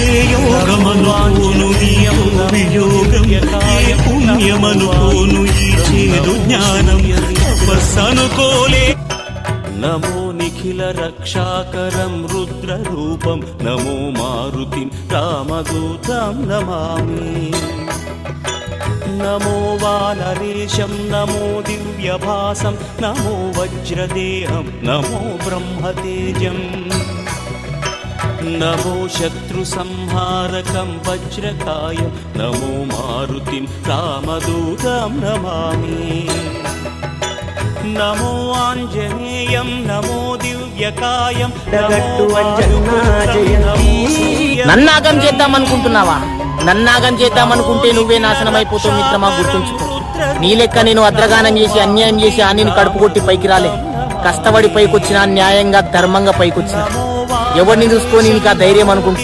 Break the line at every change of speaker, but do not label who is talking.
ఏ యోగమనుకోను ఈ వియోగం, ఏ పుణ్యమనుకోను ఈ చేదు జ్ఞానం, తపస్సనుకోలే. నమో నిఖిల రక్షాకరం రుద్రరూపం, నమో మారుతిం రామదూతం నమామి. నమో వానరేశం నమో దివ్యభాసం, నమో వజ్రదేహం నమో బ్రహ్మతేజం. నమో శత్రు సంహారకం వజ్రకాయం, నమో మారుతిం రామదూతం నమామి. నమో ఆంజనేయం నమో దివ్యకాయం,
నన్నాగం చేద్దామనుకుంటున్నావా? నన్నాగం చేద్దామనుకుంటే నువ్వే నాశనం అయిపోతావు మిత్రమా, గుర్తుంచుకో. నీ లెక్క నేను అద్రగానం చేసి అన్యాయం చేసి అన్నిని కడుపు కొట్టి పైకి రాలే. కష్టపడి పైకొచ్చినా, న్యాయంగా ధర్మంగా పైకొచ్చినా. ఎవరిని చూసుకొని నీకు ఆ ధైర్యం అనుకుంటా.